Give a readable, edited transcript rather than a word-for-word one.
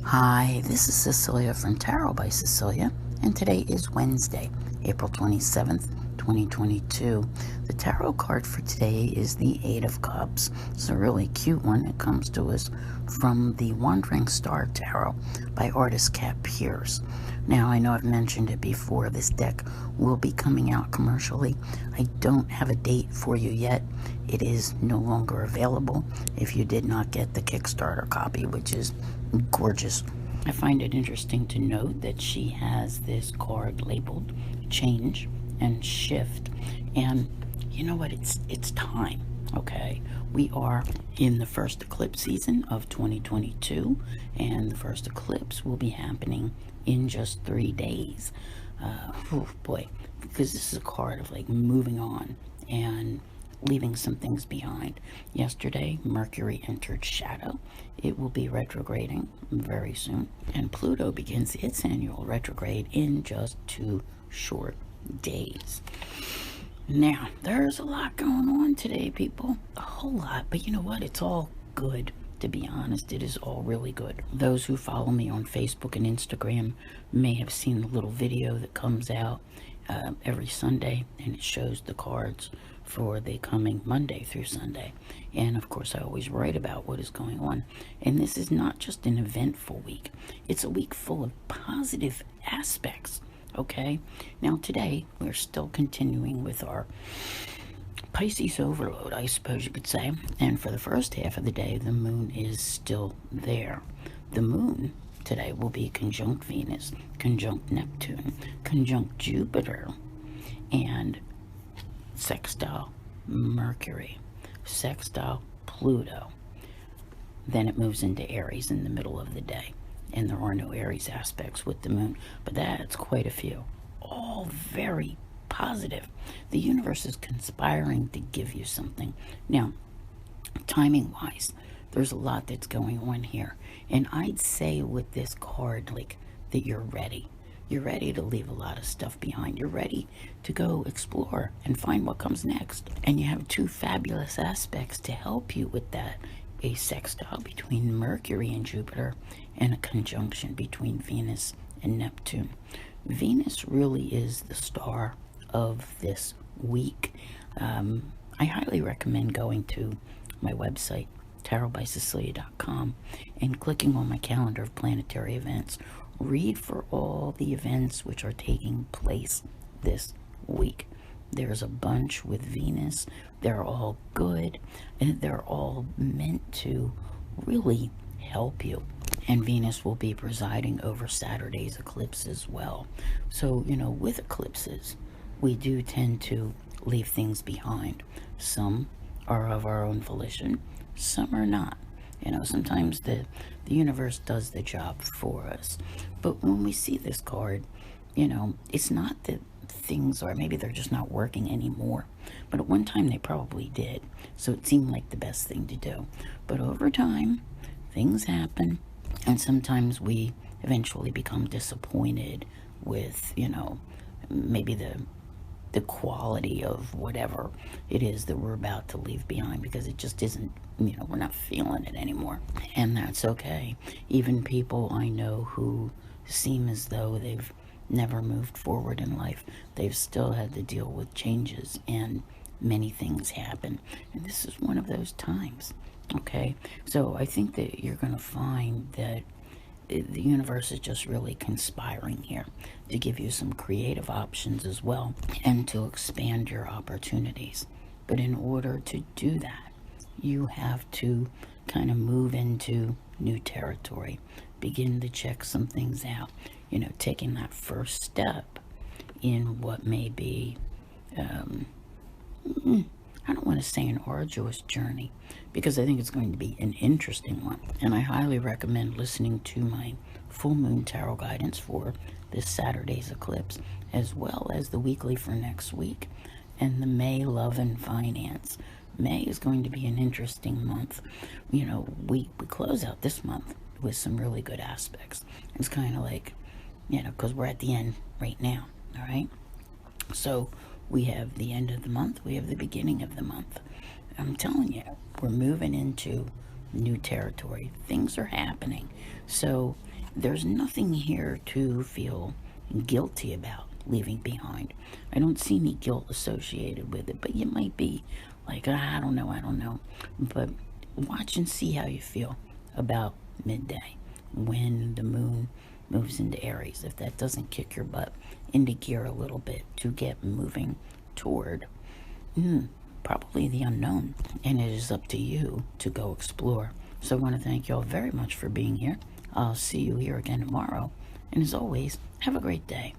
Hi, this is Cecilia from Tarot by Cecilia, and today is Wednesday, April 27th, 2022. The tarot card for today is the Eight of Cups. It's a really cute one. It comes to us from the Wandering Star Tarot by artist Kat Pierce. Now, I know I've mentioned it before. This deck will be coming out commercially. I don't have a date for you yet. It is no longer available if you did not get the Kickstarter copy, which is gorgeous. I find it interesting to note that she has this card labeled Change and Shift. And you know what? It's time. Okay, we are in the first eclipse season of 2022, and the first eclipse will be happening in just 3 days. Oh boy, because this is a card of like moving on and leaving some things behind. Yesterday, Mercury entered shadow. It will be retrograding very soon, and Pluto begins its annual retrograde in just 2 short days. Now, there's a lot going on today, people. A whole lot. But you know what? It's all good. To be honest, it is all really good. Those who follow me on Facebook and Instagram may have seen the little video that comes out every Sunday, and it shows the cards for the coming Monday through Sunday. And of course, I always write about what is going on. And this is not just an eventful week, it's a week full of positive aspects. Okay, now today we're still continuing with our Pisces overload, I suppose you could say. And for the first half of the day, the moon is still there. The moon today will be conjunct Venus, conjunct Neptune, conjunct Jupiter, and sextile Mercury, sextile Pluto. Then it moves into Aries in the middle of the day. And there are no Aries aspects with the moon, but that's quite a few. All very positive. The universe is conspiring to give you something. Now, timing-wise, there's a lot that's going on here. And I'd say with this card, like, that you're ready. You're ready to leave a lot of stuff behind. You're ready to go explore and find what comes next. And you have 2 fabulous aspects to help you with that. A sextile between Mercury and Jupiter, and a conjunction between Venus and Neptune. Venus really is the star of this week. I highly recommend going to my website, tarotbycecilia.com, and clicking on my calendar of planetary events. Read for all the events which are taking place this week. There's a bunch with Venus. They're all good, and they're all meant to really help you. And Venus will be presiding over Saturday's eclipse as well. So, you know, with eclipses, we do tend to leave things behind. Some are of our own volition, some are not. You know, sometimes the universe does the job for us. But when we see this card, you know, it's not that things are, maybe they're just not working anymore, but at one time they probably did, so it seemed like the best thing to do. But over time, things happen, and sometimes we eventually become disappointed with, you know, maybe the quality of whatever it is that we're about to leave behind, because it just isn't, you know, we're not feeling it anymore. And that's okay. Even people I know who seem as though they've never moved forward in life, they've still had to deal with changes, and many things happen, and this is one of those times. Okay, so I think that you're going to find that the universe is just really conspiring here to give you some creative options as well, and to expand your opportunities. But in order to do that, you have to kind of move into new territory, begin to check some things out, you know, taking that first step in what may be, I don't want to say an arduous journey, because I think it's going to be an interesting one. And I highly recommend listening to my full moon tarot guidance for this Saturday's eclipse, as well as the weekly for next week, and the May Love and Finance. May is going to be an interesting month. You know, we close out this month with some really good aspects. It's kind of like, you know, because we're at the end right now, all right? So we have the end of the month, we have the beginning of the month. I'm telling you, we're moving into new territory. Things are happening. So there's nothing here to feel guilty about leaving behind. I don't see any guilt associated with it, but you might be like, I don't know. But watch and see how you feel about midday when the moon moves into Aries. If that doesn't kick your butt into gear a little bit to get moving toward probably the unknown, and it is up to you to go explore. So I want to thank you all very much for being here. I'll see you here again tomorrow, and as always, have a great day.